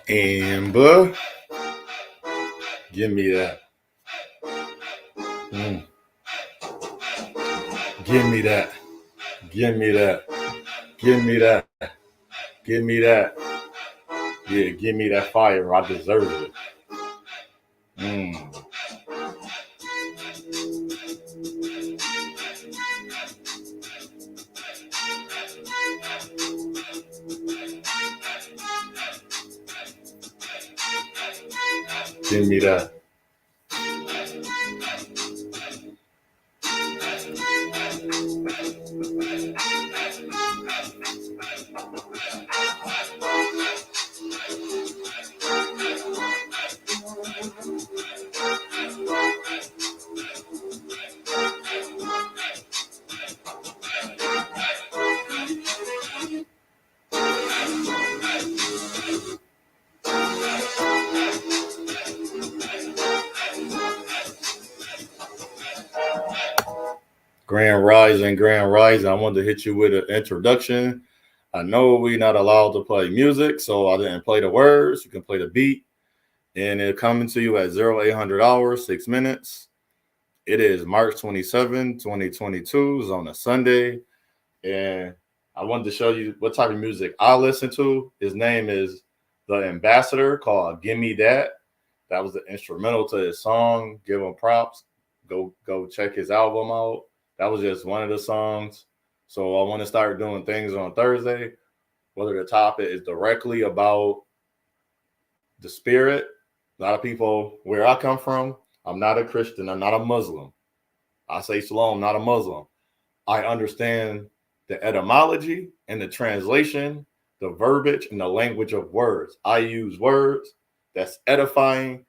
Amber, give me that. Give me that. Give me that. Give me that. Give me that. Yeah, give me that fire. I deserve it. Mm. Give me that. Grand Rising, Grand Rising. I wanted to hit you with an introduction. I know we're not allowed to play music, so I didn't play the words. You can play the beat, and it's coming to you at 0800 hours, 6 minutes. It is March 27, 2022. It's on a Sunday, and I wanted to show you what type of music I listen to. His name is The Ambassador, called Gimme That. That was the instrumental to his song. Give him props. Go check his album out. That was just one of the songs. So I want to start doing things on Thursday, whether the topic is directly about the spirit. A lot of people, where I come from, I'm not a Christian. I'm not a Muslim. I say shalom, not a Muslim. I understand the etymology and the translation, the verbiage and the language of words. I use words that's edifying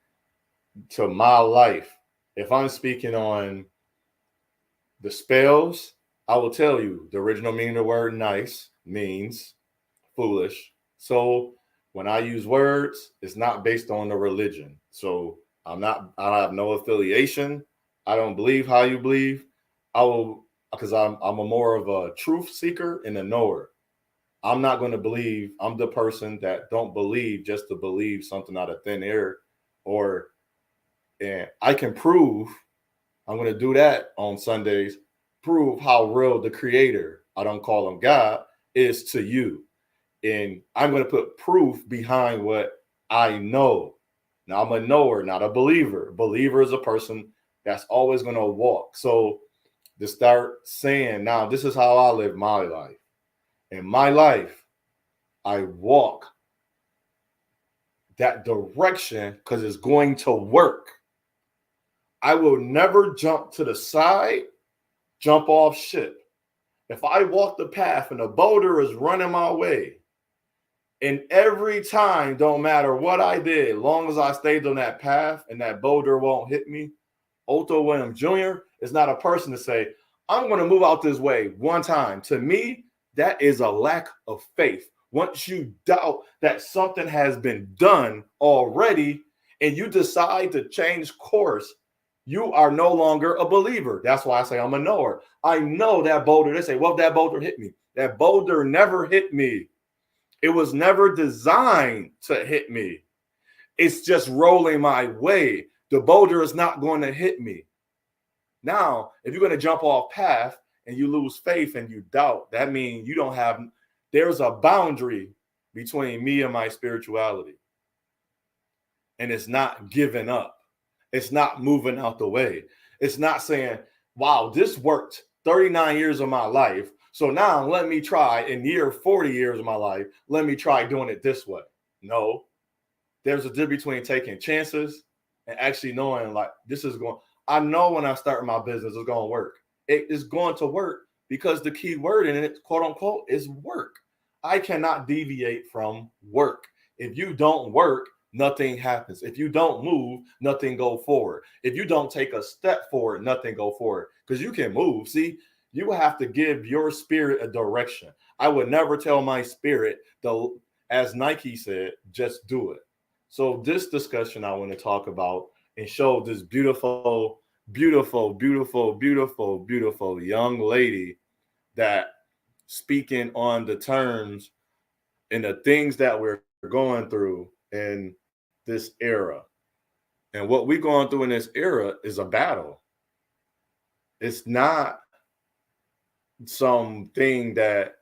to my life. If I'm speaking on the spells, I will tell you the original meaning of the word nice means foolish. So when I use words, it's not based on the religion. So I have no affiliation. I don't believe how you believe. I will, because I'm a more of a truth seeker and a knower. I'm not going to believe. I'm the person that don't believe just to believe something out of thin air, or and I can prove. I'm going to do that on Sundays. Prove how real the Creator, I don't call him God, is to you, and I'm going to put proof behind what I know. Now I'm a knower, not a believer. Believer is a person that's always going to walk. So to start saying, now this is how I live my life. In my life, I walk that direction because it's going to work. I will never jump to the side, jump off ship. If I walk the path and a boulder is running my way, and every time, don't matter what I did, long as I stayed on that path and that boulder won't hit me, Otto Williams Jr. is not a person to say, I'm going to move out this way one time. To me, that is a lack of faith. Once you doubt that something has been done already and you decide to change course, you are no longer a believer. That's why I say I'm a knower. I know that boulder. They say, well, that boulder hit me. That boulder never hit me. It was never designed to hit me. It's just rolling my way. The boulder is not going to hit me. Now, if you're going to jump off path and you lose faith and you doubt, that means you don't have, there's a boundary between me and my spirituality. And it's not giving up. It's not moving out the way. It's not saying, wow, this worked 39 years of my life. So now let me try in year 40 years of my life. Let me try doing it this way. No, there's a difference between taking chances and actually knowing like this is going. I know when I start my business, it's going to work. It is going to work because the key word in it, quote unquote, is work. I cannot deviate from work. If you don't work, nothing happens. If you don't move, nothing go forward. If you don't take a step forward, nothing go forward. Because you can move. See, you have to give your spirit a direction. I would never tell my spirit, though, as Nike said, just do it. So this discussion I want to talk about and show this beautiful, beautiful, beautiful, beautiful, beautiful young lady that speaking on the terms and the things that we're going through in this era. And what we're going through in this era is a battle. It's not something that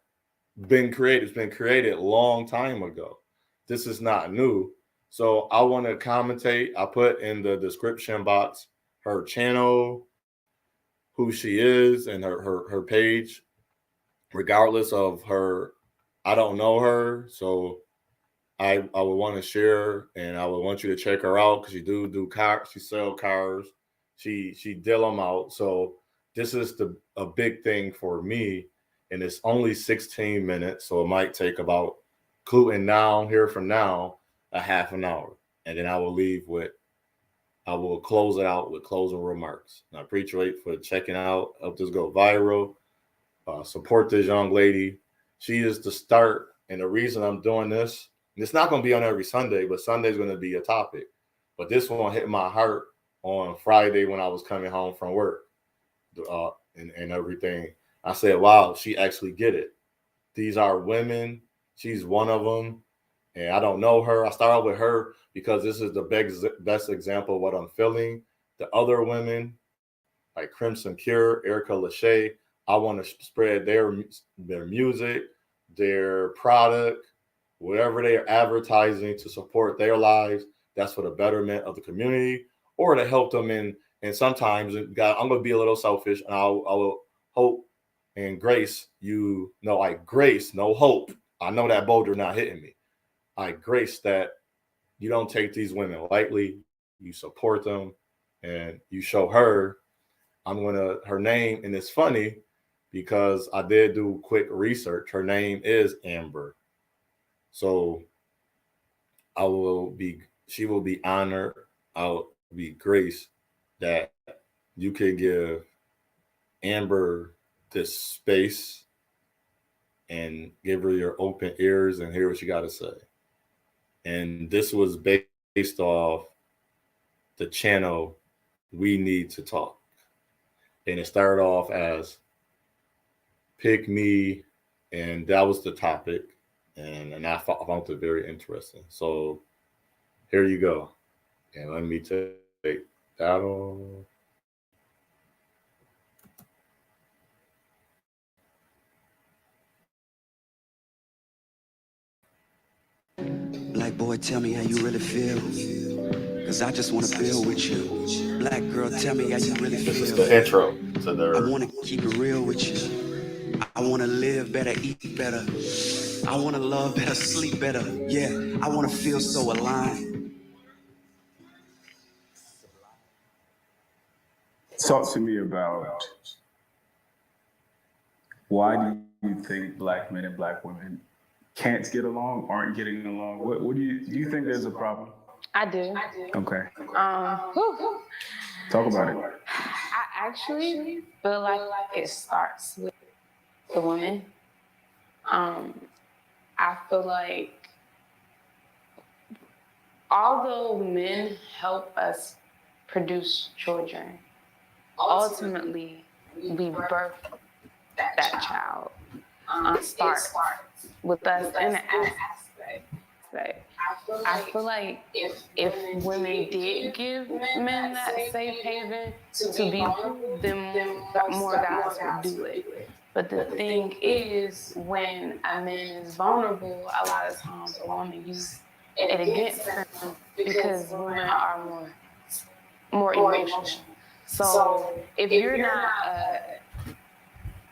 been created. It's been created a long time ago. This is not new. So I want to commentate. I put in the description box her channel, who she is, and her page, regardless of her. I don't know her, so I would want to share, and I would want you to check her out because she do cars. She sell cars. She deal them out. So this is a big thing for me, and it's only 16 minutes, so it might take about including now here from now a half an hour, and then I will close it out with closing remarks. And I appreciate for checking out. Help this go viral. Support this young lady. She is the start, and the reason I'm doing this. It's not going to be on every Sunday, but Sunday's going to be a topic. But this one hit my heart on Friday when I was coming home from work, and everything. I said, wow, she actually get it. These are women. She's one of them. And I don't know her. I started with her because this is the best example of what I'm feeling. The other women, like Crimson Cure, Erica Lachey, I want to spread their music, their product, whatever they are advertising to support their lives. That's for the betterment of the community or to help them in. And sometimes, I'm going to be a little selfish, and I will hope and grace you. No, I grace, no hope. I know that boulder not hitting me. I grace that you don't take these women lightly. You support them, and you show her. Her name, and it's funny because I did do quick research. Her name is Amber. So she will be honored. I'll be graced that you can give Amber this space and give her your open ears and hear what she got to say. And this was based off the channel We Need to Talk. And it started off as Pick Me, and that was the topic. And I found it very interesting. So here you go. And let me take that off. Black boy, tell me how you really feel. Cause I just wanna build with you. Black girl, tell me how you really feel. This is the intro to their. I wanna keep it real with you. I wanna live better, eat better. I wanna love better, sleep better. Yeah, I wanna feel so aligned. Talk to me about why do you think black men and black women can't get along, aren't getting along? What do you think there's a problem? I do. Okay. Talk about it. I actually feel like it starts with the women. I feel like although men help us produce children, ultimately we birth that child. Starts with us in the aspect. I feel like if women did give men that safe haven to be who, then more guys would do it. But the thing is, when a man is vulnerable, a lot of times a woman uses it against him because women are more emotional. So if you're not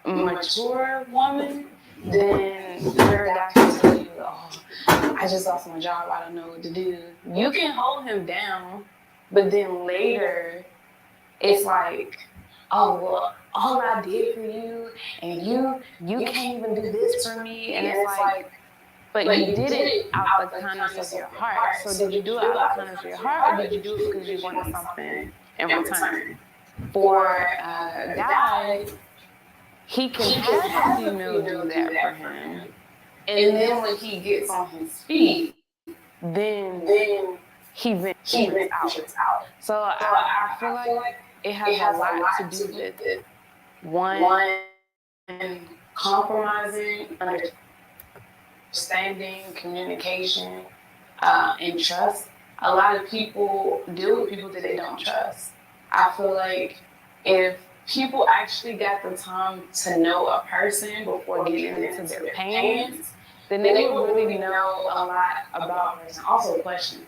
a mature woman, then your guy can tell you, oh, I just lost my job, I don't know what to do. You can hold him down, but then later, it's like, oh, well, all I did for you, and you can't even do this for me, and it's like, but you did it out the kindness of your heart. So did you do it out the kindness of your heart, or did you do it because you wanted something in return? For a guy, he can have a female do that for him. And then when he gets on his feet, then he ventures out. So I feel like it has a lot to do with one, compromising, understanding, communication, and trust. A lot of people deal with people that they don't trust. I feel like if people actually got the time to know a person before getting into their pants, then they would really know a lot about a person. Also, question.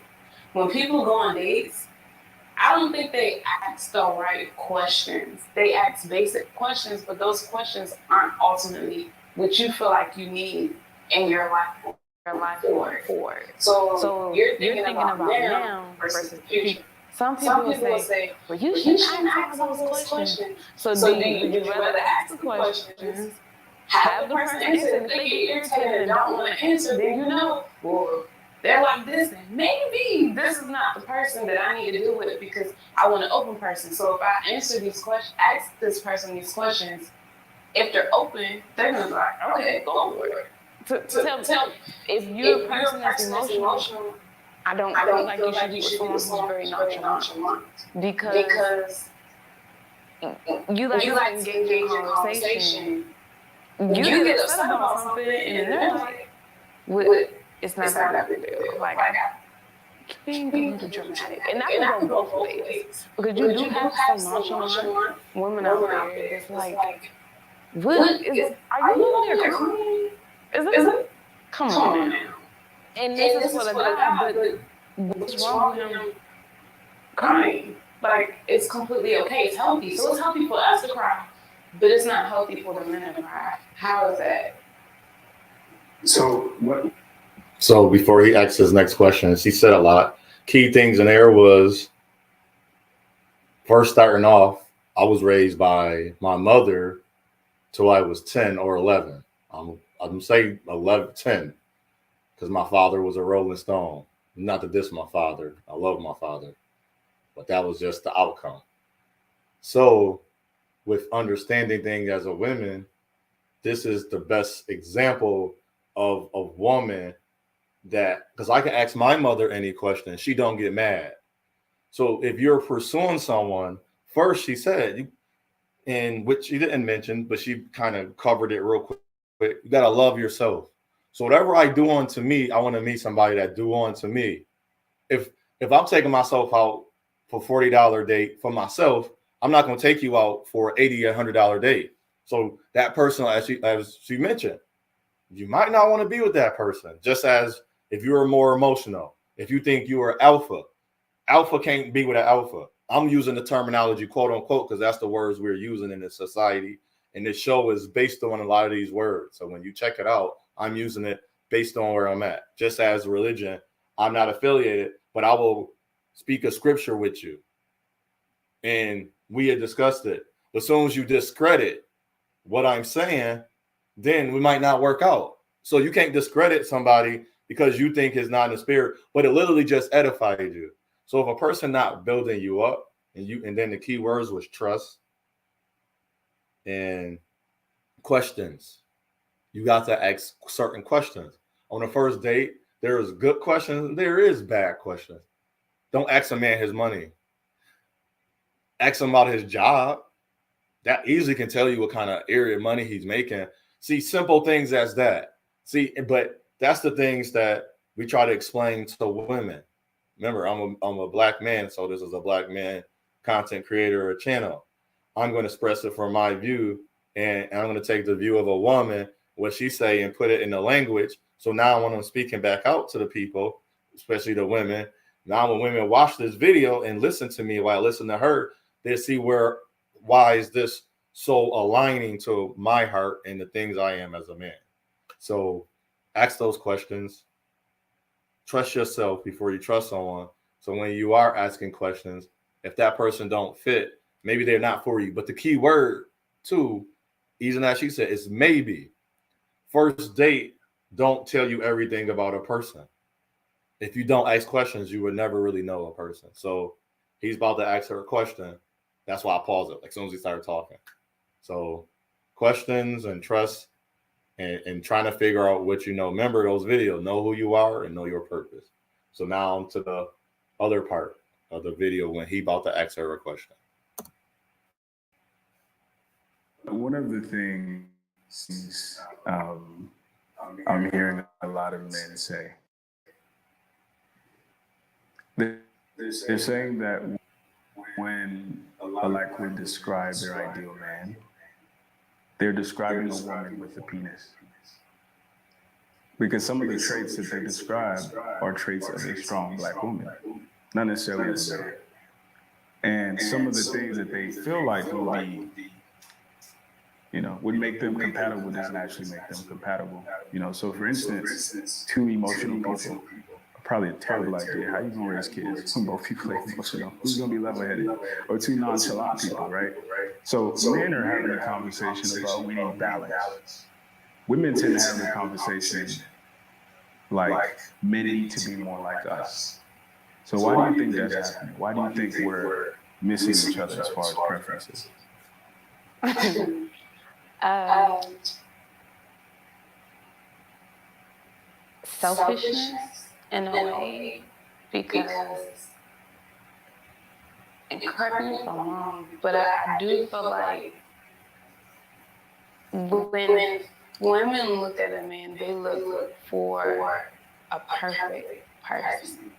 When people go on dates, I don't think they ask the right questions. They ask basic questions, but those questions aren't ultimately what you feel like you need in your life going forward. So you're thinking about now versus the future. Some people will say, well, you shouldn't ask all those questions. So would you rather ask the questions, have the person answer, and if they get irritated and don't want to answer, then you know, well, they're like this, and maybe this is not the person that I need to deal with because I want an open person. So if I answer these questions, ask this person these questions, if they're open, they're gonna be like, okay, go for it. Tell me, if you're a person that's emotional, I don't feel like you should be with someone who's very nonchalant because you like to engage in conversation. You get upset about something, and then they're like, well, it's not that big a deal. Like, being a little dramatic. And that can go both ways. Because you do have some nonchalant women out there that's like, what is, are you over there crying? Is it? Come on now. And this is for the guy, but what's wrong with him crying? Like, it's completely okay. It's healthy. So it's healthy for us to cry, but it's not healthy for the men to cry. How is that? So what? So before he asks his next question, he said a lot. Key things in there was first starting off, I was raised by my mother till I was 10 or 11. I'm saying 11, 10, because my father was a Rolling Stone. Not to diss my father. I love my father. But that was just the outcome. So with understanding things as a woman, this is the best example of a woman that, because I can ask my mother any question, she don't get mad. So if you're pursuing someone, first she said, and which she didn't mention, but she kind of covered it real quick. You gotta love yourself. So whatever I do unto me, I want to meet somebody that do unto me. If I'm taking myself out for $40 date for myself, I'm not gonna take you out for $80 or $100 date. So that person, as she mentioned, you might not want to be with that person. Just as if you're more emotional, if you think you are alpha can't be with an alpha. I'm using the terminology quote unquote because that's the words we're using in this society. And this show is based on a lot of these words. So when you check it out, I'm using it based on where I'm at. Just as religion, I'm not affiliated, but I will speak a scripture with you. And we had discussed it. As soon as you discredit what I'm saying, then we might not work out. So you can't discredit somebody because you think it's not in the spirit, but it literally just edified you. So if a person not building you up, and then the key words was trust and questions. You got to ask certain questions. On the first date, there is good questions and there is bad questions. Don't ask a man his money. Ask him about his job. That easily can tell you what kind of area of money he's making. See, simple things as that. See, but that's the things that we try to explain to women. Remember, I'm a black man, so this is a black man content creator or channel. I'm going to express it from my view, and I'm going to take the view of a woman, what she say, and put it in the language. So now when I'm speaking back out to the people, especially the women, now when women watch this video and listen to me while I listen to her, they see why is this so aligning to my heart and the things I am as a man. So ask those questions. Trust yourself before you trust someone. So when you are asking questions, if that person don't fit, maybe they're not for you. But the key word too, even as she said, is maybe. First date don't tell you everything about a person. If you don't ask questions, you would never really know a person. So he's about to ask her a question. That's why I paused it, like as soon as he started talking. So questions and trust and trying to figure out what you know. Remember those videos, know who you are and know your purpose. So now on to the other part of the video when he about to ask her a question. One of the things I'm hearing a lot of men say They're saying that when a black would describe their ideal man, they're describing a woman with a penis. Because some of the traits that they describe are traits of a strong black woman, not necessarily of a man. And some of the things that they feel like would be, would make them compatible doesn't actually make them compatible. So for instance, two emotional people, probably a terrible idea. How you gonna raise kids when both people are emotional? Who's gonna be level-headed? Or two nonchalant people, right? So men are having a conversation about we need balance. Women tend to have a conversation like men need to be more like us. So why do you think that's happening? Why do you think we're missing each other as far as preferences? Selfishness in a way, because, and correct me if I'm wrong, but I do feel like when women look at a man, they look for a perfect person.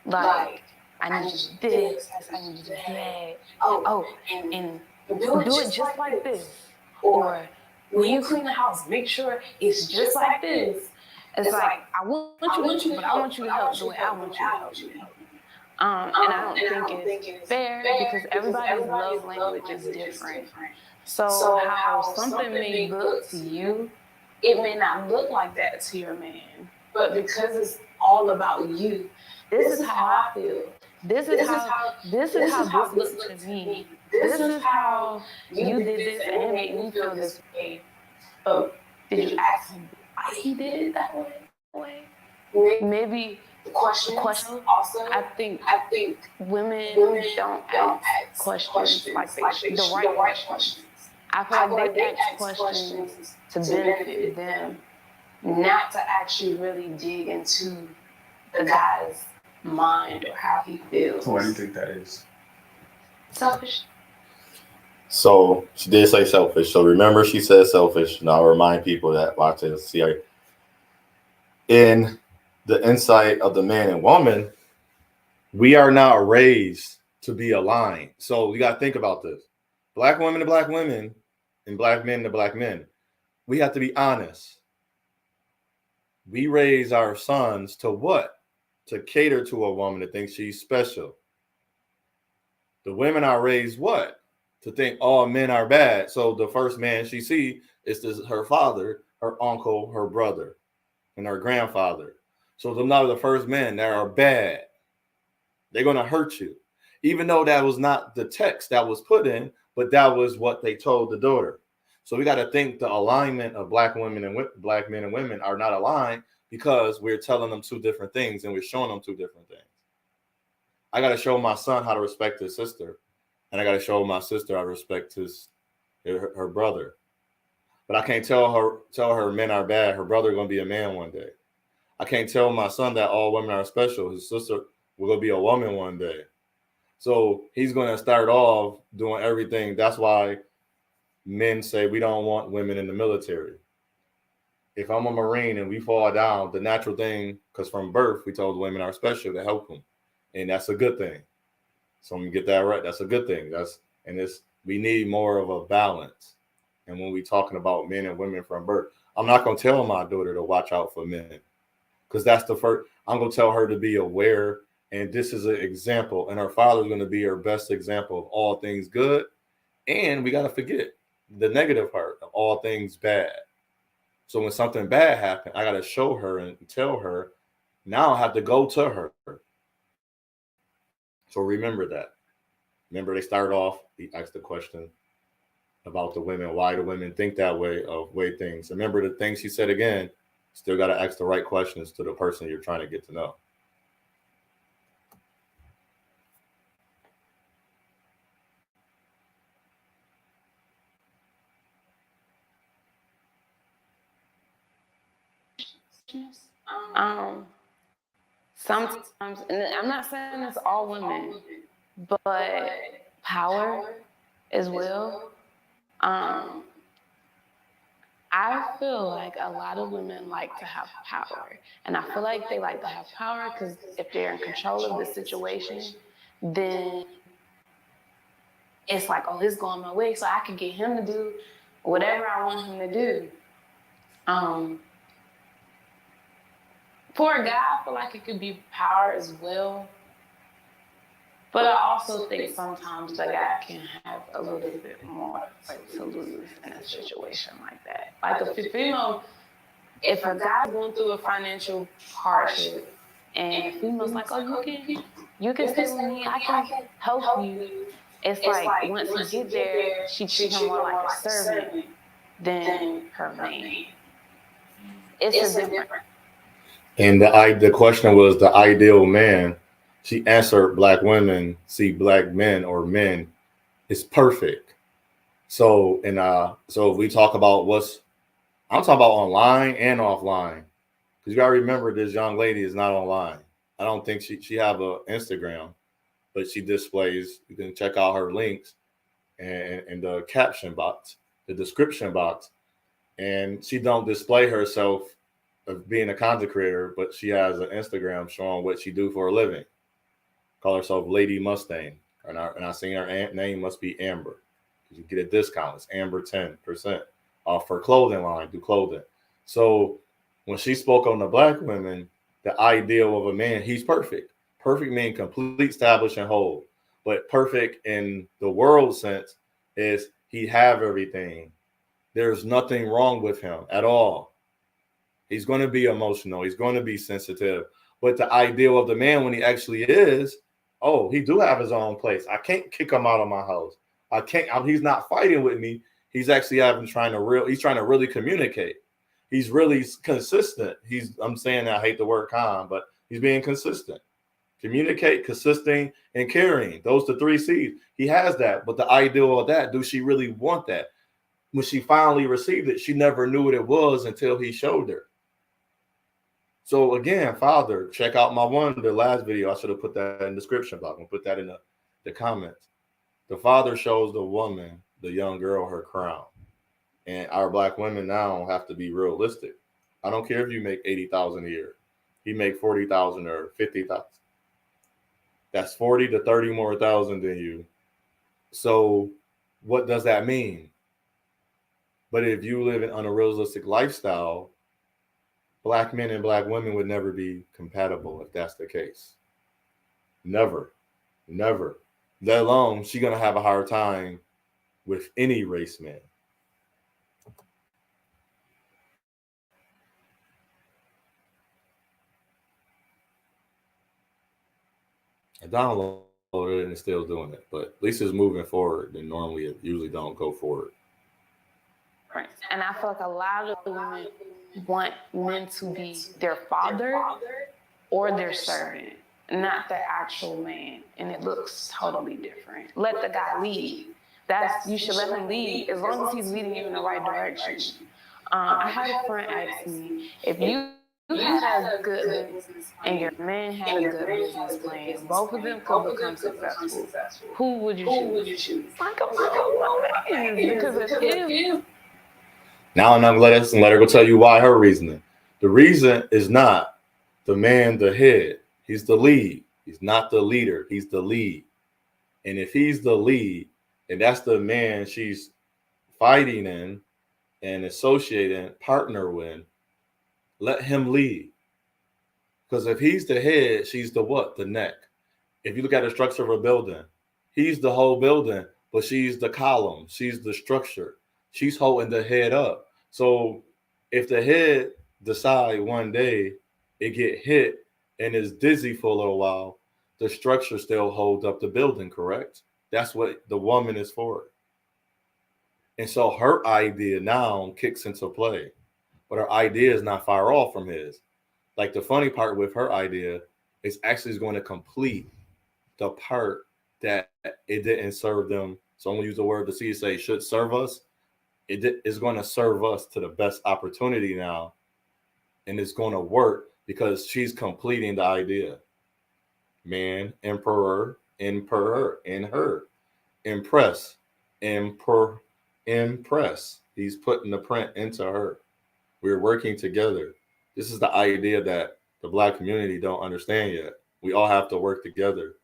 Like, I need you to do this, I need you to do that. Oh, and do it just like this. Or when you clean the house, make sure it's just like this. It's like, I want you to, but I want you to help the way I want you to help. And I don't think it's fair because everybody's love language is different. So how something may look to you, it may not look like that to your man. But because it's all about you, this is how I feel. This is how this looked to me. This is how you did this and it made me feel this way. But did you ask him why he did it that way? Maybe questions also. I think women don't ask questions like they should, the right questions. I feel like they ask questions to benefit them, not to actually really dig into the guy's mind or how he feels. Why do you think that is? Selfish. So she did say selfish. So remember, she said selfish. Now I'll remind people that watch this. See, in the insight of the man and woman, we are not raised to be aligned. So we got to think about this. Black women to black women and black men to black men. We have to be honest. We raise our sons to what? To cater to a woman to think she's special. The women are raised what? To think all men are bad. So the first man she see is her father, her uncle, her brother, and her grandfather. So them are the first men that are bad. They're going to hurt you. Even though that was not the text that was put in, but that was what they told the daughter. So we got to think the alignment of black women and black men and women are not aligned because we're telling them two different things and we're showing them two different things. I got to show my son how to respect his sister, and I got to show my sister how to respect her brother. But I can't tell her men are bad. Her brother going to be a man one day. I can't tell my son that all women are special. His sister will go be a woman one day. So he's going to start off doing everything. That's why men say we don't want women in the military. If I'm a Marine and we fall down, the natural thing, because from birth, we told women are special to help them. And that's a good thing. So when we get that right, that's a good thing. We need more of a balance. And when we're talking about men and women from birth, I'm not going to tell my daughter to watch out for men. Because that's the first, I'm going to tell her to be aware. And this is an example. And her father's going to be her best example of all things good. And we got to forget the negative part of all things bad. So when something bad happened, I got to show her and tell her. Now I have to go to her. So remember that. Remember, they started off, he asked the question about the women, why do women think that way of way things. Remember the things she said again, still got to ask the right questions to the person you're trying to get to know. Sometimes, and I'm not saying it's all women, but power as well. I feel like a lot of women like to have power. And I feel like they like to have power because if they're in control of the situation, then it's like, oh, it's going my way, so I can get him to do whatever I want him to do. For a guy, I feel like it could be power as well. But I also think sometimes the guy can have a little bit more to lose in a situation like that. Like if a guy's going through a financial hardship and the female's like, oh, you can stay with me, I can help you. It's like once he get there, she treat him more like a servant than her man. It's a different. And the question was the ideal man. She answered, black women see black men or men is perfect. So so if we talk about I'm talking about online and offline. Because you gotta remember this young lady is not online. I don't think she have a Instagram, but she displays, you can check out her links and the caption box, the description box. And she don't display herself of being a content creator, but she has an Instagram showing what she do for a living. Call herself Lady Mustang. And I seen her name must be Amber. Because you get a discount. It's Amber 10% off her clothing line, do clothing. So when she spoke on the black women, the ideal of a man, he's perfect. Perfect mean complete, established, and whole. But perfect in the world sense is he have everything. There's nothing wrong with him at all. He's going to be emotional. He's going to be sensitive. But the ideal of the man when he actually is, oh, he do have his own place. I can't kick him out of my house. I can't. He's not fighting with me. He's actually he's trying to really communicate. He's really consistent. I'm saying I hate the word calm, but he's being consistent. Communicate, consistent, and caring. Those the 3 C's. He has that. But the ideal of that, do she really want that? When she finally received it, she never knew what it was until he showed her. So again, father, check out the last video. I should have put that in the description box and put that in the comments. The father shows the woman, the young girl, her crown. And our black women now have to be realistic. I don't care if you make $80,000 a year. He make $40,000 or $50,000. That's 40 to 30 more thousand than you. So what does that mean? But if you live in an unrealistic lifestyle, black men and black women would never be compatible if that's the case. Never. Let alone she's going to have a hard time with any race man. I downloaded it and it's still doing it, but at least it's moving forward, and normally it usually don't go forward. Right. And I feel like a lot of women want men to be their father or their servant, not the actual man. And it looks totally different. Let the guy lead. You should let him lead as long as he's leading you in the right direction. I had a friend ask me, if you had a good business and your man had a good business plan, both of them could become successful, who would you choose? Like, I'm my man, because if him. Now I'm gonna let her go tell you why her reasoning. The reason is not the man, the head. He's the lead. He's not the leader. He's the lead. And if he's the lead, and that's the man she's fighting in and associating, partner with, let him lead. Because if he's the head, she's the what? The neck. If you look at the structure of a building, he's the whole building, but she's the column. She's the structure. She's holding the head up. So if the head decide one day it get hit and is dizzy for a little while, the structure still holds up the building, correct? That's what the woman is for. And so her idea now kicks into play, but her idea is not far off from his. Like the funny part with her idea is actually going to complete the part that it didn't serve them. So I'm going to use the word the CSA should serve us. It is going to serve us to the best opportunity now. And it's going to work because she's completing the idea. Man, emperor, in her, impress, impress. He's putting the print into her. We're working together. This is the idea that the Black community don't understand yet. We all have to work together.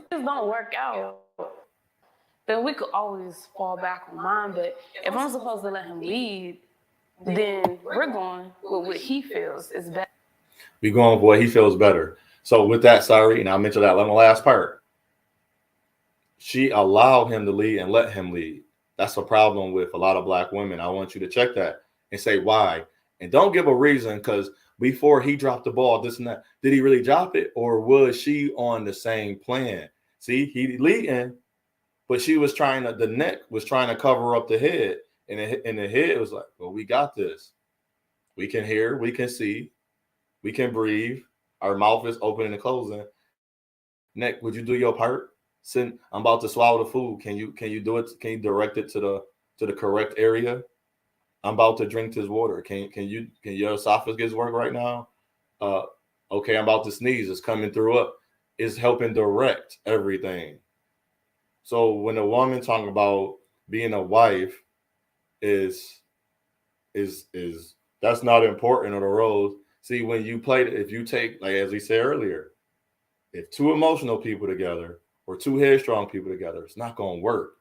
This don't work out, then we could always fall back on mine. But if I'm supposed to let him lead, then we're going with what he feels is better. We going with what he feels better. So with that, sorry, and I'll mention that on the last part. She allowed him to lead and let him lead. That's a problem with a lot of Black women. I want you to check that and say why. And don't give a reason, because before he dropped the ball, this and that, did he really drop it? Or was she on the same plan? See, he leading, but she was trying to, the neck was trying to cover up the head. And the head was like, well, we got this. We can hear, we can see, we can breathe. Our mouth is opening and closing. Neck, would you do your part? I'm about to swallow the food. Can you do it? Can you direct it to the correct area? I'm about to drink this water. Can your esophagus work right now? Okay, I'm about to sneeze. It's coming through up. It's helping direct everything. So when a woman talking about being a wife is that's not important on the road. See, when you play, if you take, like as we said earlier, if two emotional people together or two headstrong people together, it's not going to work,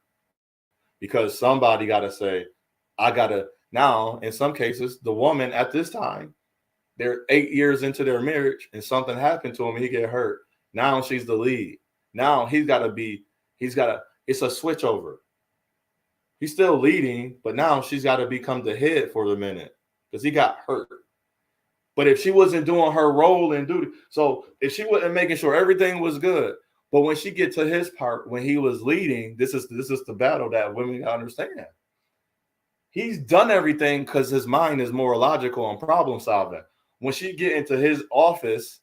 because somebody got to say, I got to. Now, in some cases, the woman at this time, they're 8 years into their marriage and something happened to him and he get hurt. Now she's the lead. Now it's a switch over. He's still leading, but now she's got to become the head for the minute because he got hurt. But if she wasn't doing her role and duty, so if she wasn't making sure everything was good, but when she get to his part, when he was leading, this is the battle that women understand. He's done everything because his mind is more logical and problem solving. When she get into his office,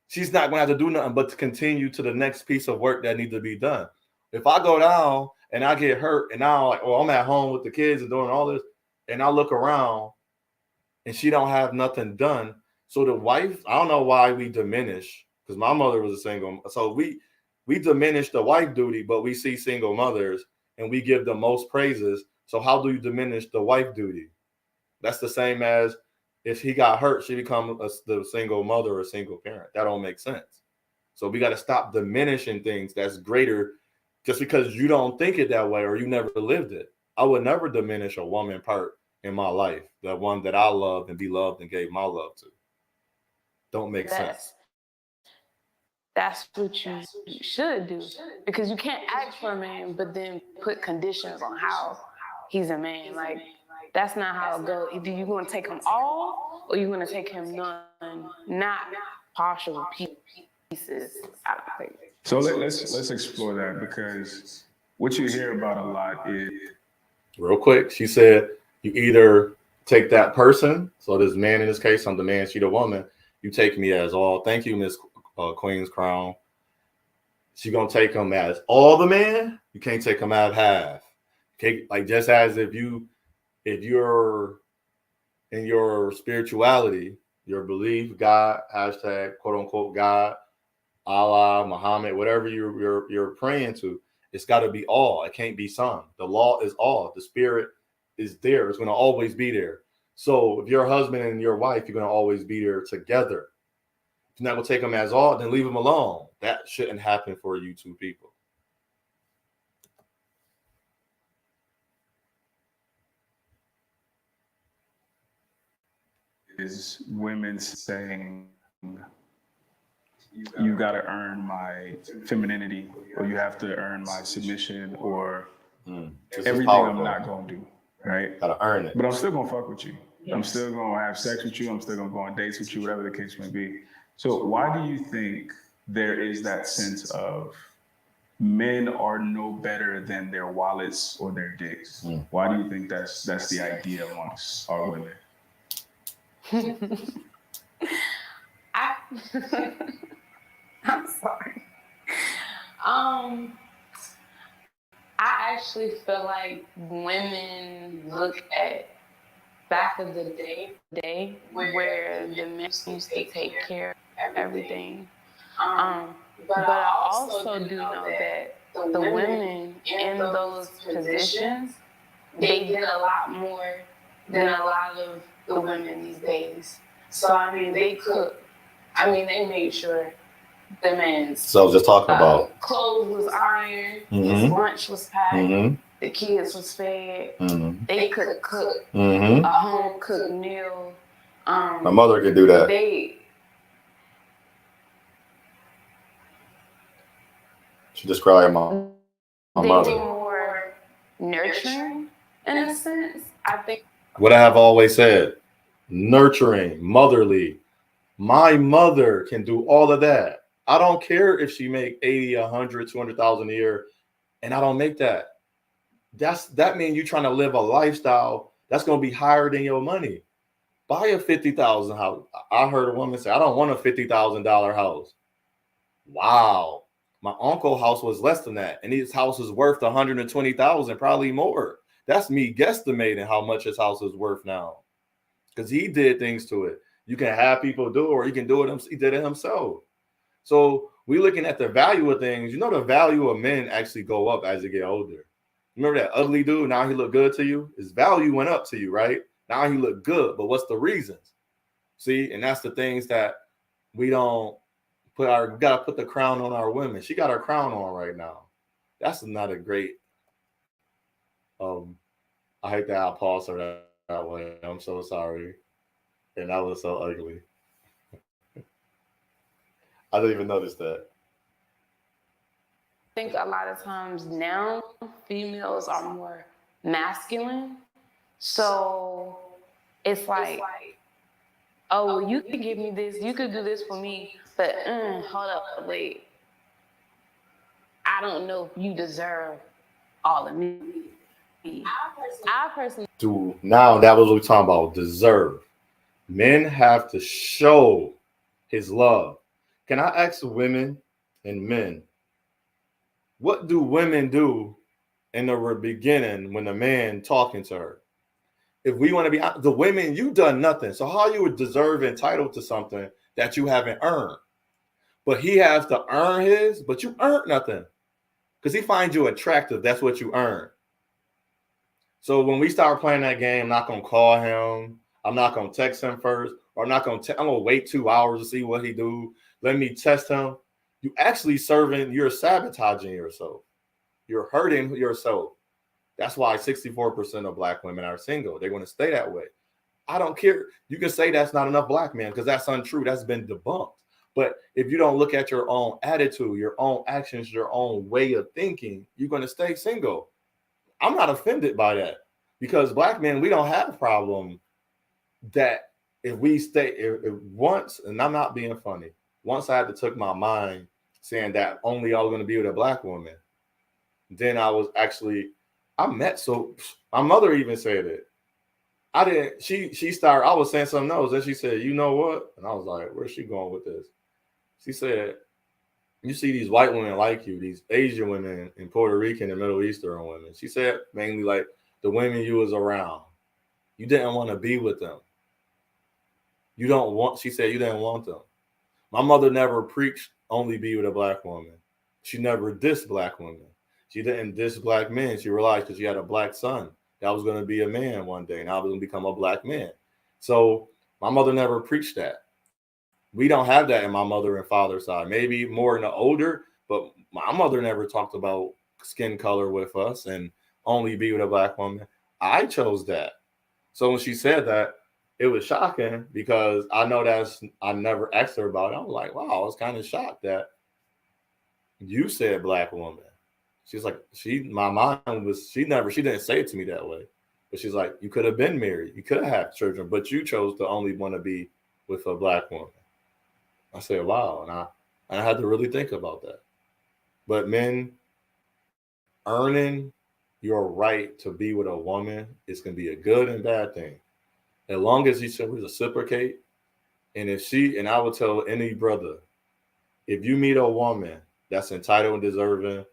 she's not going to have to do nothing but to continue to the next piece of work that needs to be done. If I go down and I get hurt and now like, oh, I'm at home with the kids and doing all this, and I look around and she don't have nothing done. So the wife, I don't know why we diminish, because my mother was a single. So we diminish the wife duty, but we see single mothers and we give the most praises. So how do you diminish the wife duty? That's the same as if he got hurt, she become the single mother or single parent. That don't make sense. So we got to stop diminishing things that's greater just because you don't think it that way or you never lived it. I would never diminish a woman part in my life, the one that I loved and be loved and gave my love to. Don't make sense. That's what you should do, because you can't ask for a man but then put conditions on how he's a man. Like, that's not how it goes. Either you're going to take him all or you're going to take him none, not partial pieces out of place. So let's explore that, because what you hear about a lot is, real quick, she said you either take that person, so this man in this case, I'm the man, she the woman, you take me as all. Thank you, Miss Queen's Crown. She gonna take him as all the man. You can't take him as half. Okay, like just as if you're in your spirituality, your belief, God, hashtag quote unquote God, Allah, Muhammad, whatever you're praying to, it's got to be all. It can't be some. The law is all. The spirit is there. It's going to always be there. So if you're a husband and your wife, you're going to always be there together. If you're not going to take them as all, then leave them alone. That shouldn't happen for you two people. is women saying, you got to earn my femininity, or you have to earn my submission, or everything I'm not going to do, right? Got to earn it. But I'm still going to fuck with you. Yes. I'm still going to have sex with you. I'm still going to go on dates with you, whatever the case may be. So why do you think there is that sense of men are no better than their wallets or their dicks? Why do you think that's the idea amongst our women? I'm sorry. I actually feel like women look at back of the day where the men used to take care of everything. But I also do know that the women in those positions, they did a lot more than a lot of the women these days. So I mean, they cooked. I mean, they made sure the men's So I was just talking about clothes was ironed, his lunch was packed, the kids was fed. They could cook a home cooked meal. My mother could do that. She described my mother. They were more nurturing in a sense. I think what I have always said, nurturing, motherly. My mother can do all of that. I don't care if she make 80, 100, 200,000 a year, and I don't make that. That means you're trying to live a lifestyle that's going to be higher than your money. Buy a $50,000 house. I heard a woman say, I don't want a $50,000 house. Wow. My uncle's house was less than that, and his house is worth 120,000, probably more. That's me guesstimating how much his house is worth now, because he did things to it. You can have people do it, or he can do it. He did it himself. So we're looking at the value of things. You know, the value of men actually go up as they get older. Remember that ugly dude? Now he look good to you. His value went up to you, right? Now he look good, but what's the reasons? See, and that's the things that we don't put we got to put the crown on our women. She got her crown on right now. That's not a great. I hate that I paused her that way. I'm so sorry, and that was so ugly. I didn't even notice that. I think a lot of times now females are more masculine, so it's like, oh, you can give me this, you could do this for me, but hold up, wait. I don't know if you deserve all of me. I personally do. Now that was what we're talking about. Deserve. Men have to show his love. Can I ask women and men, what do women do in the beginning when a man talking to her? If we want to be the women, you done nothing. So how you would deserve entitled to something that you haven't earned? But he has to earn his, but you earned nothing. Because he finds you attractive. That's what you earn. So when we start playing that game, I'm not going to call him. I'm not going to text him first. Or I'm going to wait 2 hours to see what he do. Let me test him. You actually you're sabotaging yourself. You're hurting yourself. That's why 64% of black women are single. They're going to stay that way. I don't care. You can say that's not enough black men because that's untrue. That's been debunked. But if you don't look at your own attitude, your own actions, your own way of thinking, you're going to stay single. I'm not offended by that because black men, we don't have a problem that if we stay if once, and I'm not being funny, once I had to took my mind saying that only y'all going to be with a black woman, then I was actually, so my mother even said it. I didn't, she started, I was saying something else, and she said, you know what? And I was like, where's she going with this? She said, you see these white women like you, these Asian women and Puerto Rican and Middle Eastern women. She said mainly like the women you was around. You didn't want to be with them. She said you didn't want them. My mother never preached only be with a black woman. She never dissed black women. She didn't diss black men. She realized because she had a black son that was going to be a man one day and I was going to become a black man. So my mother never preached that. We don't have that in my mother and father's side. Maybe more in the older, but my mother never talked about skin color with us and only be with a black woman. I chose that. So when she said that, it was shocking because I know I never asked her about it. I was like, wow, I was kind of shocked that you said black woman. She's like, my mind was, she didn't say it to me that way. But she's like, you could have been married. You could have had children, but you chose to only want to be with a black woman. I said, wow. And I had to really think about that. But men earning your right to be with a woman is going to be a good and bad thing. As long as you reciprocate. And and I would tell any brother, if you meet a woman that's entitled and deserving,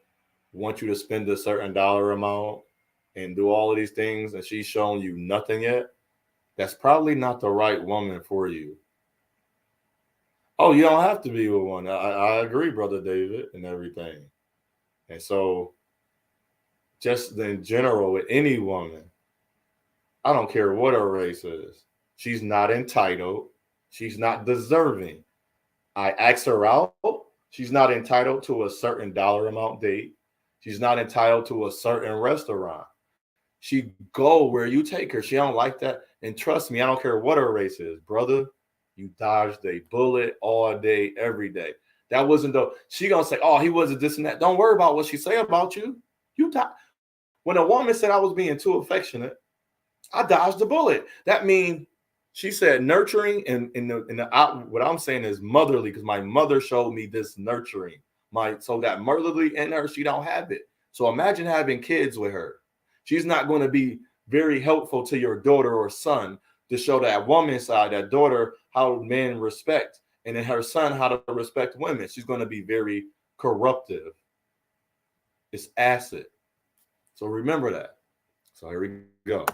want you to spend a certain dollar amount and do all of these things, and she's shown you nothing yet, that's probably not the right woman for you. Oh, you don't have to be with one. I agree, Brother David, and everything. And so, just in general, with any woman, I don't care what her race is, she's not entitled. She's not deserving. I asked her out. She's not entitled to a certain dollar amount date. She's not entitled to a certain restaurant. She go where you take her. She don't like that. And trust me, I don't care what her race is, brother. You dodged a bullet all day, every day. That wasn't though. She gonna say, "Oh, he wasn't this and that." Don't worry about what she say about you. You die. When a woman said I was being too affectionate, I dodged the bullet. That means she said nurturing, and what I'm saying is motherly, because my mother showed me this nurturing. So that motherly in her, she don't have it. So imagine having kids with her. She's not going to be very helpful to your daughter or son to show that woman side, that daughter, how men respect, and then her son how to respect women. She's going to be very corruptive. It's acid. So remember that. So here we go.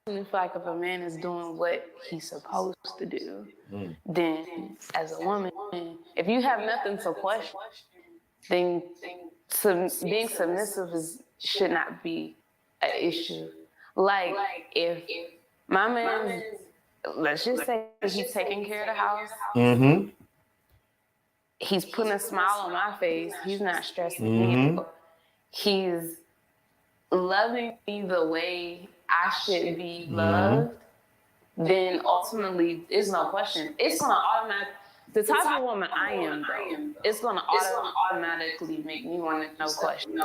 If like if a man is doing what he's supposed to do, then as a woman, if you have nothing to question, then being submissive should not be an issue. Like if my man, let's just say he's taking care of the house, he's putting a smile on my face, he's not stressing me out, he's loving me the way I should be loved, then ultimately, there's no question. It's going to automatically, the type of woman I am, though, it's going to automatically make me want to know question.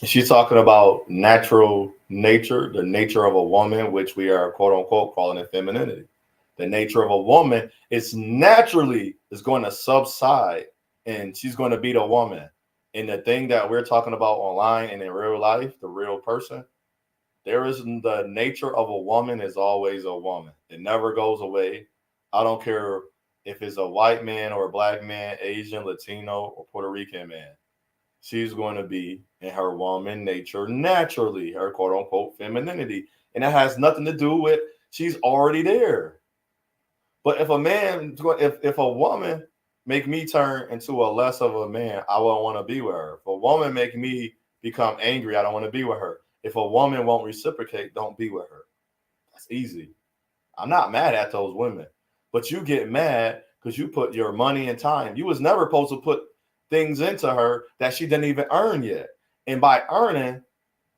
She's talking about natural nature, the nature of a woman, which we are, quote unquote, calling it femininity. The nature of a woman is naturally is going to subside, and she's going to be the woman. And the thing that we're talking about online and in real life, the real person, there is the nature of a woman is always a woman. It never goes away. I don't care if it's a white man or a black man, Asian, Latino, or Puerto Rican man. She's going to be in her woman nature naturally, her quote unquote femininity. And that has nothing to do with she's already there. But if a woman make me turn into a less of a man, I won't want to be with her. If a woman make me become angry, I don't want to be with her. If a woman won't reciprocate, don't be with her. That's easy. I'm not mad at those women, but you get mad because you put your money and time. You was never supposed to put things into her that she didn't even earn yet. And by earning,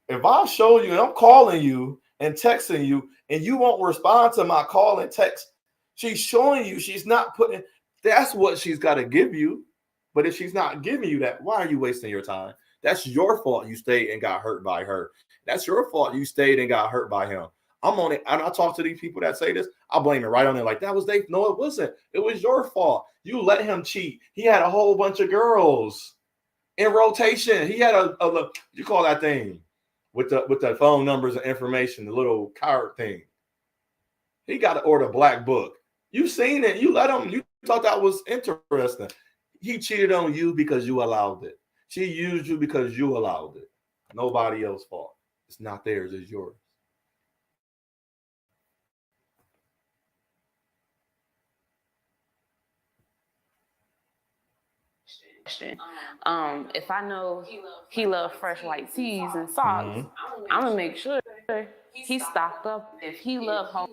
if I show you and I'm calling you and texting you and you won't respond to my call and text, she's showing you she's not putting, that's what she's got to give you. But if she's not giving you that, why are you wasting your time? That's your fault you stayed and got hurt by her. That's your fault you stayed and got hurt by him. I'm on it. And I talk to these people that say this. I blame it right on it. Like, that was they. No, it wasn't. It was your fault. You let him cheat. He had a whole bunch of girls in rotation. He had a you call that thing with the phone numbers and information, the little card thing. He got to order a black book. You seen it. You let him. You thought that was interesting. He cheated on you because you allowed it. She used you because you allowed it. Nobody else's fault. It's not theirs. It's yours. If I know he loves fresh white tees and socks, I'm gonna make sure he's stocked up. If he loves home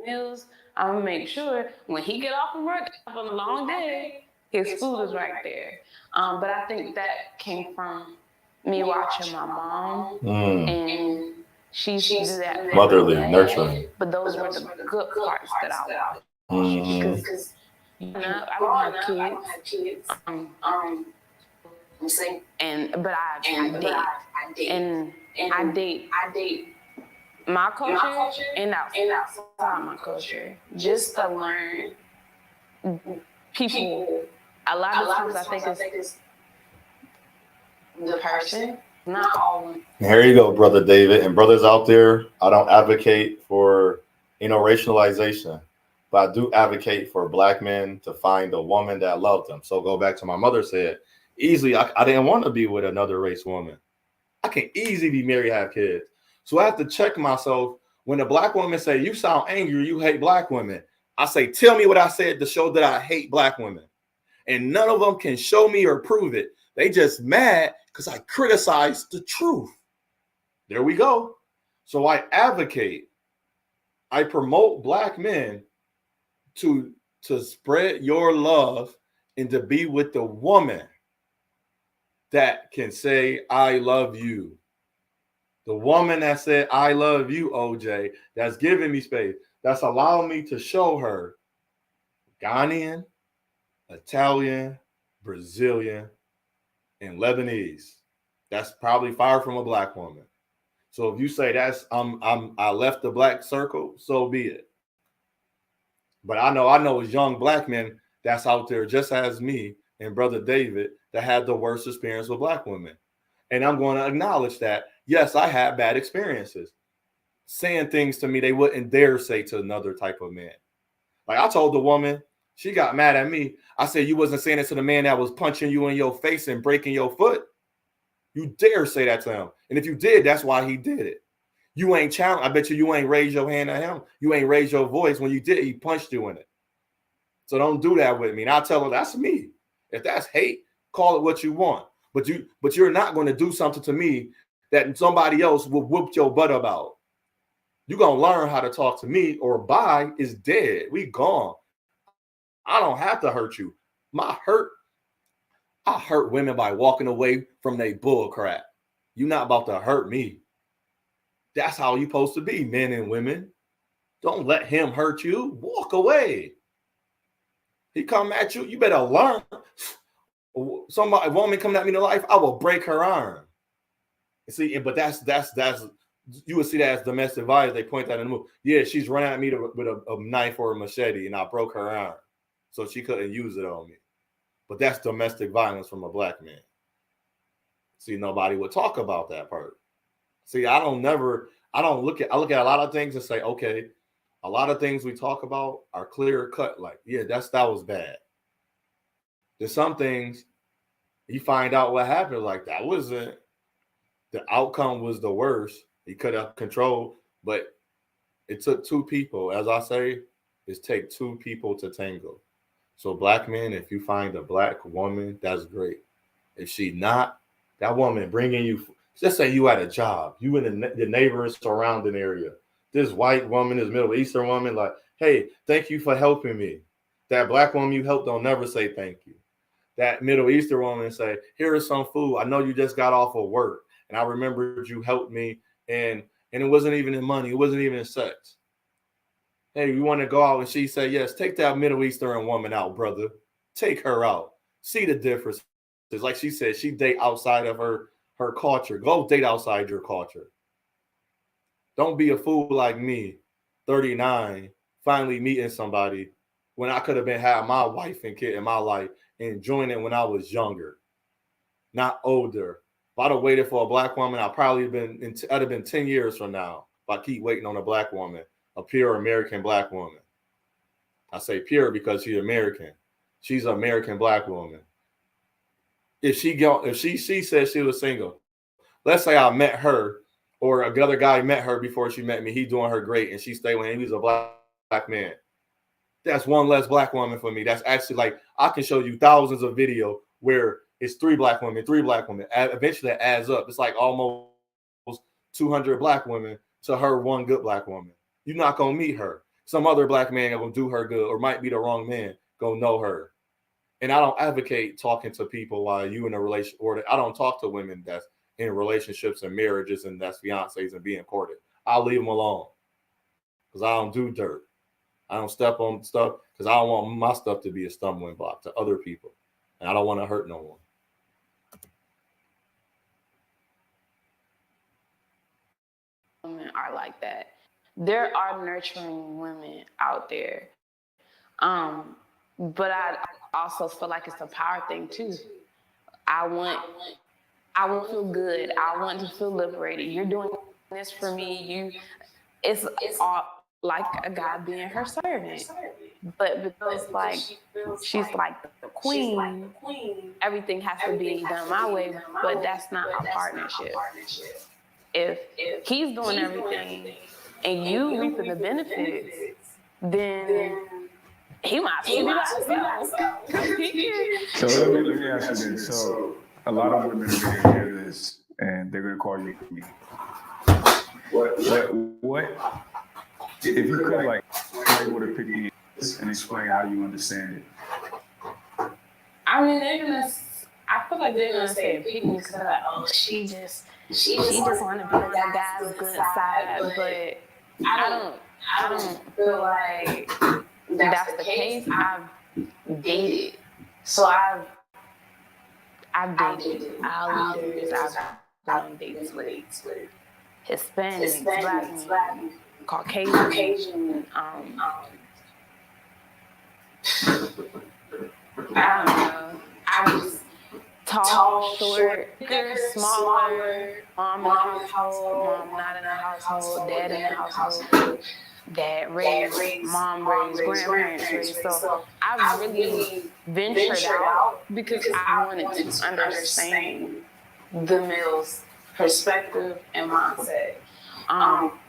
meals, I'm gonna make sure when he get off from work on a long day, his food is right there. But I think that came from me watching my mom, and she used to do that motherly, nurturing. But those were the good parts that I watched. Because I don't have kids. But I date. And I date my culture and outside my culture, just to learn people. A lot of times I think it's the person, not all. Here you go, brother David, and brothers out there. I don't advocate for racialization, but I do advocate for black men to find a woman that loved them. So go back to my mother said, easily, I didn't want to be with another race woman. I can easily be married, have kids. So I have to check myself. When a black woman say, you sound angry, you hate black women, I say, tell me what I said to show that I hate black women. And none of them can show me or prove it. They just mad because I criticized the truth. There we go. So I advocate, I promote black men to spread your love and to be with the woman that can say, I love you. The woman that said, I love you, OJ, that's giving me space, that's allowing me to show her Ghanaian, Italian, Brazilian, and Lebanese. That's probably far from a black woman. So if you say that's I left the black circle, so be it. But I know young black men that's out there just as me and brother David that had the worst experience with black women. And I'm going to acknowledge that, yes, I had bad experiences. Saying things to me they wouldn't dare say to another type of man. Like I told the woman, she got mad at me. I said, you wasn't saying it to the man that was punching you in your face and breaking your foot. You dare say that to him. And if you did, that's why he did it. You ain't challenged. I bet you ain't raised your hand at him. You ain't raised your voice. When you did, he punched you in it. So don't do that with me. And I'll tell her, that's me. If that's hate, call it what you want. But you're not going to do something to me that somebody else will whoop your butt about. You're going to learn how to talk to me, or bye is dead. We gone. I don't have to hurt you. I hurt women by walking away from their bull crap. You're not about to hurt me. That's how you're supposed to be, men and women. Don't let him hurt you. Walk away. He come at you, you better learn. A woman coming at me in life, I will break her arm. See, but that's you would see that as domestic violence. They point that in the movie. Yeah, she's running at me with a knife or a machete, and I broke her arm, so she couldn't use it on me. But that's domestic violence from a black man. See, nobody would talk about that part. See, I look at a lot of things and say, okay, a lot of things we talk about are clear cut. Like, yeah, that was bad. There's some things you find out what happened. Like that wasn't the outcome was the worst. He could have controlled, but it took two people. As I say, it takes two people to tango. So black men, if you find a black woman, that's great. If she not, that woman bringing you, just say you at a job, you in the neighboring surrounding area. This white woman, this Middle Eastern woman, like, hey, thank you for helping me. That black woman you helped don't never say thank you. That Middle Eastern woman say, here is some food. I know you just got off of work, and I remembered you helped me, and it wasn't even in money. It wasn't even in sex. Hey, you want to go out? And she said, yes, take that Middle Eastern woman out, brother. Take her out. See the difference. It's like she said, she date outside of her culture. Go date outside your culture. Don't be a fool like me, 39, finally meeting somebody when I could have had my wife and kid in my life and enjoying it when I was younger, not older. If I'd have waited for a black woman, I'd have been 10 years from now if I keep waiting on a black woman, a pure American black woman. I say pure because she's American. She's an American black woman. If she said she was single, let's say I met her, or another guy met her before she met me. He's doing her great, and she stayed with him. He's a black man. That's one less black woman for me. That's actually like I can show you thousands of video where it's three black women. Eventually, it adds up. It's like almost 200 black women to her one good black woman. You're not gonna meet her. Some other black man gonna do her good, or might be the wrong man gonna know her. And I don't advocate talking to people while you in a relation, or I don't talk to women that's in relationships and marriages and that's fiancés and being courted. I'll leave them alone because I don't do dirt. I don't step on stuff because I don't want my stuff to be a stumbling block to other people, and I don't want to hurt no one. Women are like that. There are nurturing women out there, but I also feel like it's a power thing too. I want to feel good. I want to feel liberated. You're doing this for me. It's all like a God being her servant. But because like she's like the queen, everything has to be done my way, but that's not our partnership. If he's doing everything and you reaping the benefits, then he might as well be by himself. He can. So let me ask you this. So a lot of women are going to hear this and they're going to call you me. What if you could like explain what a pick me is and explain how you understand it? I mean, I feel like they're gonna say pick me because they're like, oh, she just want to be on that guy's good side, but I don't feel like that's the case. I've dated, so I've dated Islanders. I've been on dates with Hispanics, Black men, Caucasian. I don't know. I was tall, short, bigger, smaller, mom in the household, mom not in the household, dad in the household, dad raised, mom raised, grandparents raised. So I really ventured out because I wanted to understand the male's perspective and mindset.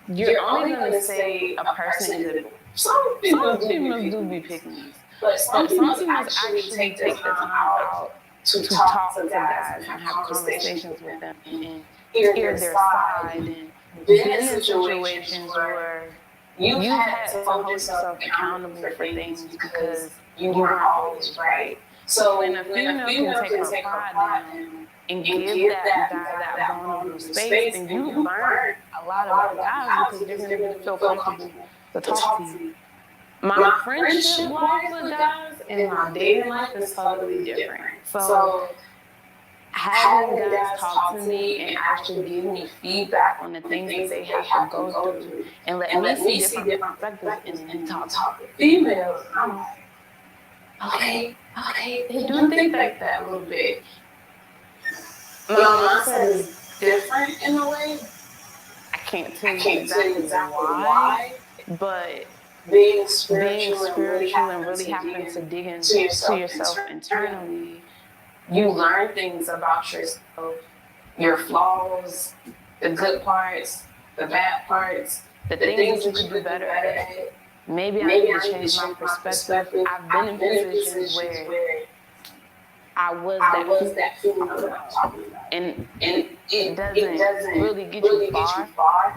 You're only going to say a person is a... Some females do be picking, but some females actually take the time out to talk to guys and have conversations with them and hear their side and been in situations where you had to hold yourself accountable for things because you weren't always right. So when a female can take her pride down and give that guy that vulnerable space, then you learn a lot about guys because they're going to feel comfortable to talk to you. My friendship life with guys and my dating life is totally different. So having guys talk to me and actually give me feedback on the things that they have to go through and let me see different perspectives and then talk to females, I'm like, okay, they do think like that a little bit. My mindset is different in a way. I can't tell you exactly why, but being spiritual and really having to dig into yourself internally, you learn things about yourself, your flaws, the good parts, the bad parts, the things that you could do better at. Maybe I need to change my perspective. I've been in positions where I was that female that I'm talking about. And it doesn't really get you far.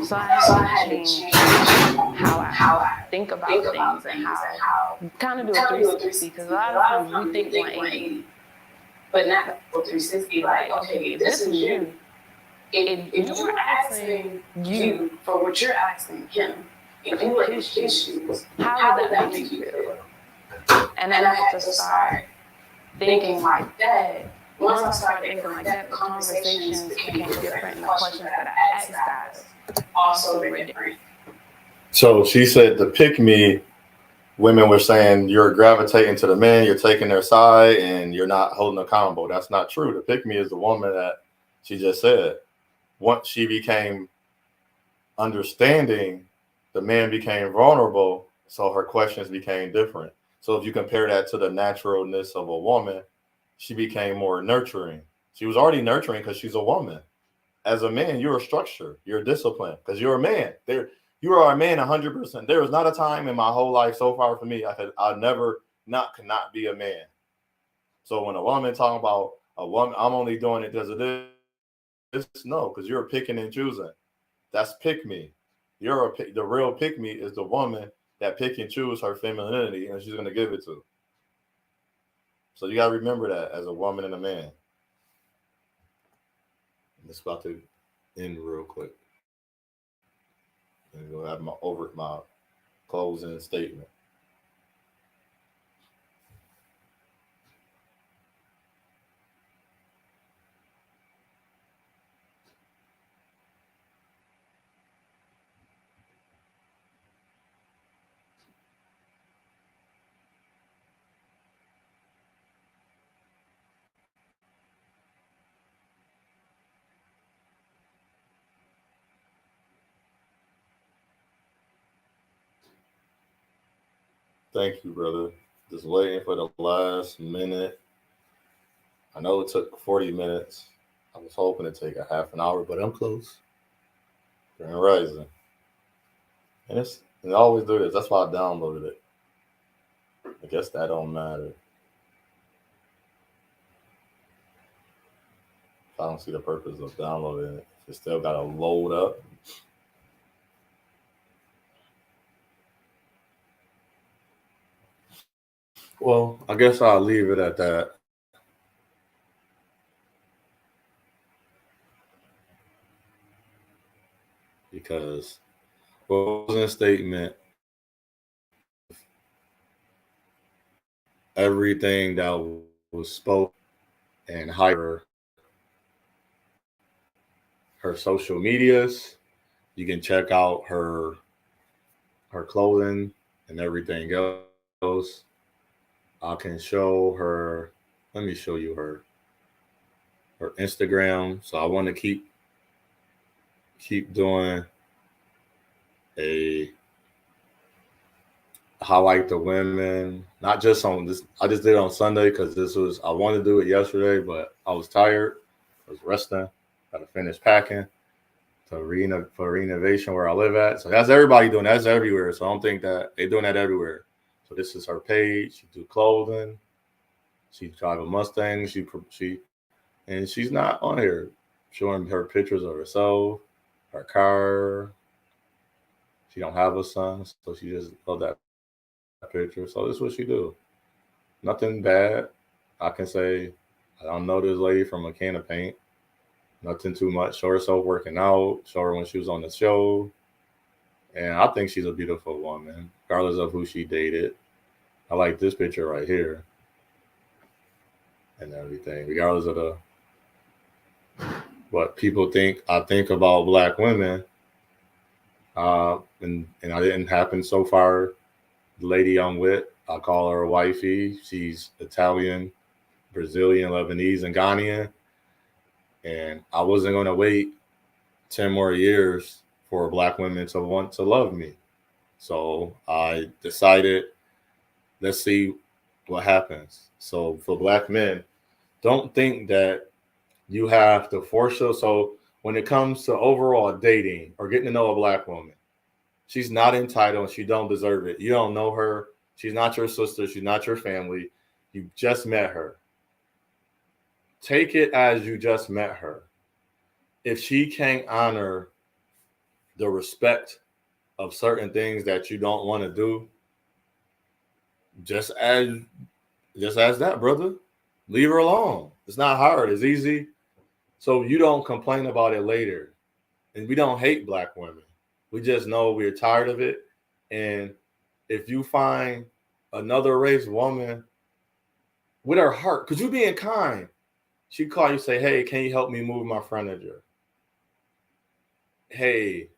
So I had to change how I think about things and how kind of do a 360 because a lot of times we think 180, but not a 360. Like, okay, if this was you, if you were asking you for what you're asking him, if you were in his shoes, how would that make you feel? And then I had to start thinking like that. Once I started thinking like that, the conversations became different and the questions that I asked guys also were different. So she said the pick me, women were saying you're gravitating to the man, you're taking their side, and you're not holding accountable. That's not true. The pick me is the woman that she just said. Once she became understanding, the man became vulnerable, so her questions became different. So if you compare that to the naturalness of a woman, she became more nurturing. She was already nurturing because she's a woman. As a man, you're a structure, you're disciplined because you're a man. You are a man 100%. There was not a time in my whole life so far for me I never could not be a man. So when a woman talking about a woman, I'm only doing it because of this. No, because you're picking and choosing. That's pick me. The real pick me is the woman that pick and choose her femininity and she's going to give it to. So you got to remember that as a woman and a man. It's about to end real quick. And we'll have my closing statement. Thank you, brother. Just waiting for the last minute. I know it took 40 minutes. I was hoping to take a half an hour, but I'm close. Grand Rising. And I always do this. That's why I downloaded it. I guess that don't matter. I don't see the purpose of downloading it. It still got to load up. Well, I guess I'll leave it at that. Because closing statement, everything that was spoken and her social medias. You can check out her clothing and everything else. I can show her. Let me show you her Instagram. So I want to keep doing a highlight the women, not just on this. I just did it on Sunday because I wanted to do it yesterday, but I was tired. I was resting. Got to finish packing for renovation where I live at. So that's everybody doing. That's everywhere. So I don't think that they're doing that everywhere. So this is her page. She do clothing. She drive a Mustang. And she's not on here showing her pictures of herself, her car. She don't have a son, so she just love that picture. So this is what she do. Nothing bad. I can say I don't know this lady from a can of paint. Nothing too much. Show herself working out. Show her when she was on the show. And I think she's a beautiful woman, regardless of who she dated. I like this picture right here. And everything, regardless of what people think I think about Black women. And I didn't happen so far. The lady I'm with, I call her wifey. She's Italian, Brazilian, Lebanese, and Ghanaian. And I wasn't going to wait 10 more years for Black women to want to love me. So I decided, let's see what happens. So for Black men, don't think that you have to force her. So when it comes to overall dating or getting to know a Black woman, she's not entitled. She don't deserve it. You don't know her. She's not your sister. She's not your family. You just met her. Take it as you just met her. If she can't honor the respect of certain things that you don't want to do, just as that, brother. Leave her alone. It's not hard. It's easy. So you don't complain about it later. And we don't hate Black women. We just know we're tired of it. And if you find another race woman with her heart, because you being kind, she call you, say, hey, can you help me move my furniture? Hey,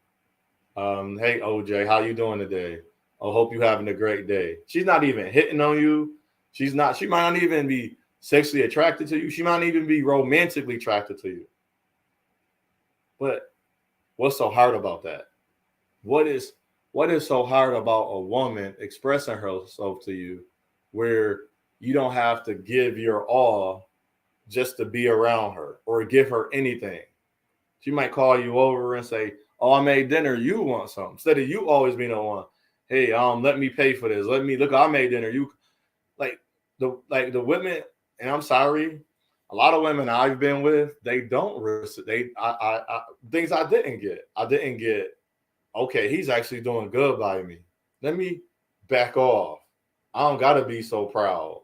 hey, OJ, how you doing today? I hope you're having a great day. She's not even hitting on you. She might not even be sexually attracted to you. She might even be romantically attracted to you. But what's so hard about that? What is so hard about a woman expressing herself to you where you don't have to give your all just to be around her or give her anything? She might call you over and say, oh, I made dinner. You want something. Instead of you always being the one, hey, let me pay for this. Look, I made dinner. You like the women, and I'm sorry, a lot of women I've been with, they don't risk it. Things I didn't get. Okay, he's actually doing good by me. Let me back off. I don't gotta be so proud.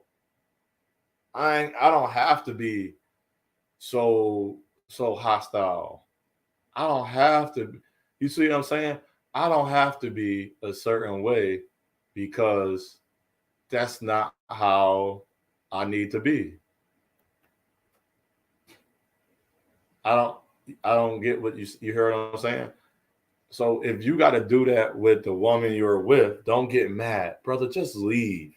I don't have to be so hostile. I don't have to. You see what I'm saying? I don't have to be a certain way because that's not how I need to be. I don't get what you heard what I'm saying. So if you got to do that with the woman you're with, don't get mad, brother. Just leave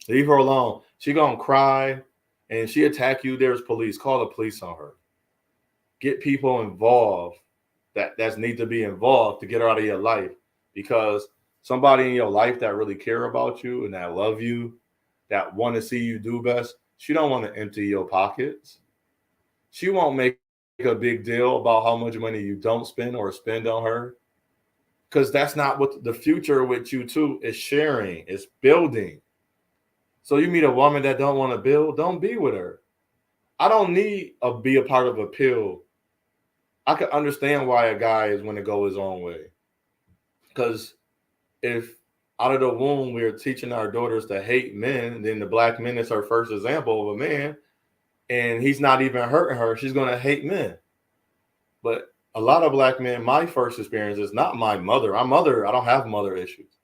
her alone. She gonna cry, and she attack you. There's police. Call the police on her. Get people involved that need to be involved to get her out of your life, because somebody in your life that really care about you and that love you, that want to see you do best, she don't want to empty your pockets. She won't make a big deal about how much money you don't spend or spend on her, because that's not what the future with you too is. Sharing, is building. So you meet a woman that don't want to build, don't be with her. I don't need a be a part of a pill. I can understand why a guy is want to go his own way. Because if out of the womb we're teaching our daughters to hate men, then the black man is her first example of a man, and he's not even hurting her, she's going to hate men. But a lot of black men, my first experience is not my mother. I don't have mother issues.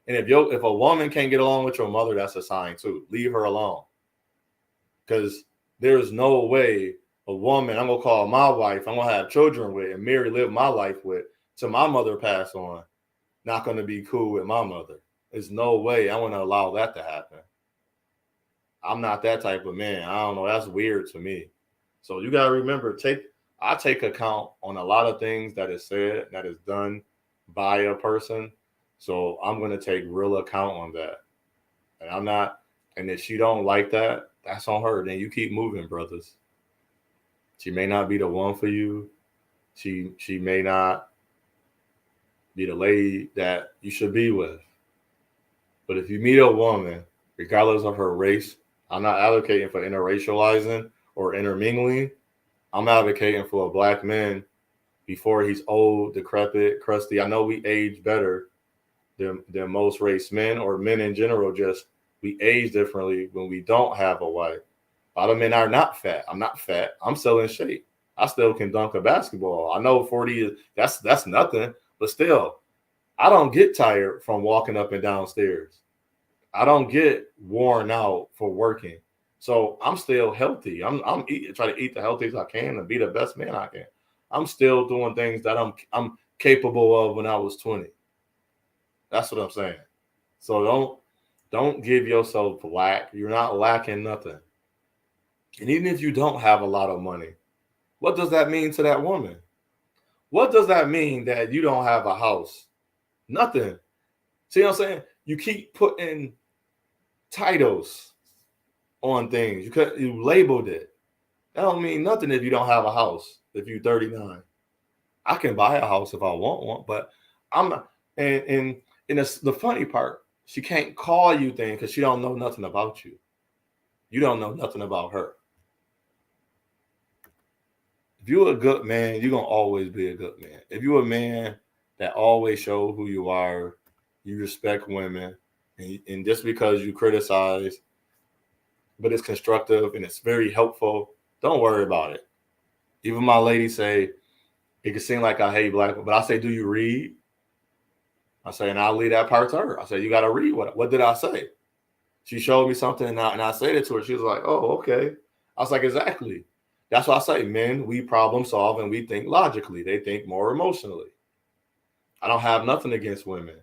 And if a woman can't get along with your mother, that's a sign too. Leave her alone. Because there's no way a woman I'm gonna call my wife, I'm gonna have children with, and marry, live my life with, till my mother pass on, not gonna be cool with my mother. There's no way I want to allow that to happen. I'm not that type of man. I don't know. That's weird to me. So you gotta remember, I take account on a lot of things that is said, that is done by a person. So I'm gonna take real account on that. And I'm not, and if she don't like that, that's on her. Then you keep moving, brothers. She may not be the one for you. She may not be the lady that you should be with. But if you meet a woman, regardless of her race, I'm not advocating for interracializing or intermingling. I'm advocating for a black man before he's old, decrepit, crusty. I know we age better than most race men, or men in general. Just we age differently when we don't have a wife. A lot of men are not fat. I'm not fat. I'm still in shape. I still can dunk a basketball. I know 40 is that's nothing, but still, I don't get tired from walking up and down stairs. I don't get worn out for working. So I'm still healthy. I'm trying to eat the healthiest I can and be the best man I can. I'm still doing things that I'm capable of when I was 20. That's what I'm saying. So don't give yourself lack. You're not lacking nothing. And even if you don't have a lot of money, what does that mean to that woman? What does that mean that you don't have a house? Nothing. See what I'm saying? You keep putting titles on things. You labeled it. That don't mean nothing if you don't have a house. If you're 39, I can buy a house if I want one, but I'm not. And it's the funny part. She can't call you things because she don't know nothing about you. You don't know nothing about her. If you're a good man, you're gonna always be a good man. If you're a man that always show who you are, you respect women, and just because you criticize, but it's constructive and it's very helpful, don't worry about it. Even my lady say, it can seem like I hate black people, but I say, do you read? I say, and I'll leave that part to her. I say, you got to read. What did I say? She showed me something, and I said it to her. She was like, oh, okay. I was like, exactly. That's why I say, men, we problem solve and we think logically. They think more emotionally. I don't have nothing against women,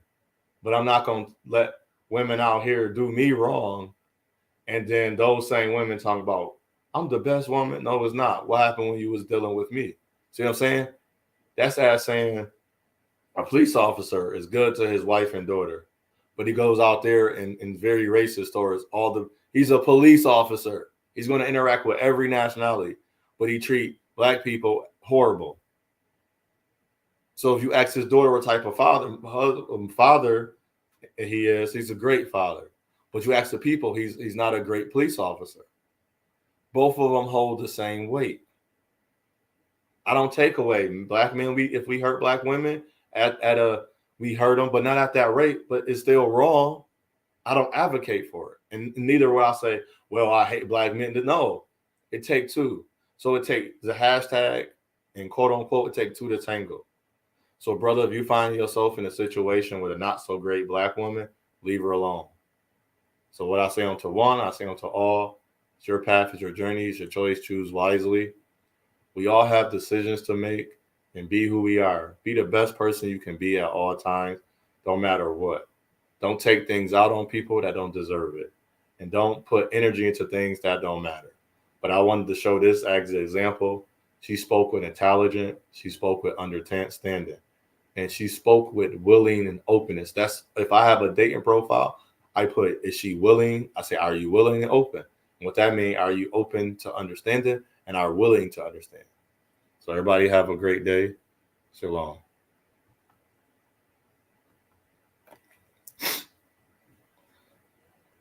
but I'm not going to let women out here do me wrong. And then those same women talk about, I'm the best woman. No, it's not. What happened when you was dealing with me? See what I'm saying? That's as saying a police officer is good to his wife and daughter, but he goes out there in very racist stores. He's a police officer. He's going to interact with every nationality, but he treat black people horrible. So if you ask his daughter what type of father he is, he's a great father. But you ask the people, he's not a great police officer. Both of them hold the same weight. I don't take away black men. If we hurt black women we hurt them, but not at that rate. But it's still wrong. I don't advocate for it, and neither will I say, well, I hate black men. No, it takes two. So it takes the hashtag and quote unquote, it takes two to tango. So, brother, if you find yourself in a situation with a not so great black woman, leave her alone. So what I say unto one, I say unto all. It's your path, it's your journey, it's your choice. Choose wisely. We all have decisions to make, and be who we are. Be the best person you can be at all times, no matter what. Don't take things out on people that don't deserve it. And don't put energy into things that don't matter. But I wanted to show this as an example. She spoke with intelligence. She spoke with understanding. and she spoke with willing and openness. That's if I have a dating profile, I put, is she willing? I say, are you willing and open? And what that means, are you open to understanding and are willing to understand? So everybody have a great day. Shalom.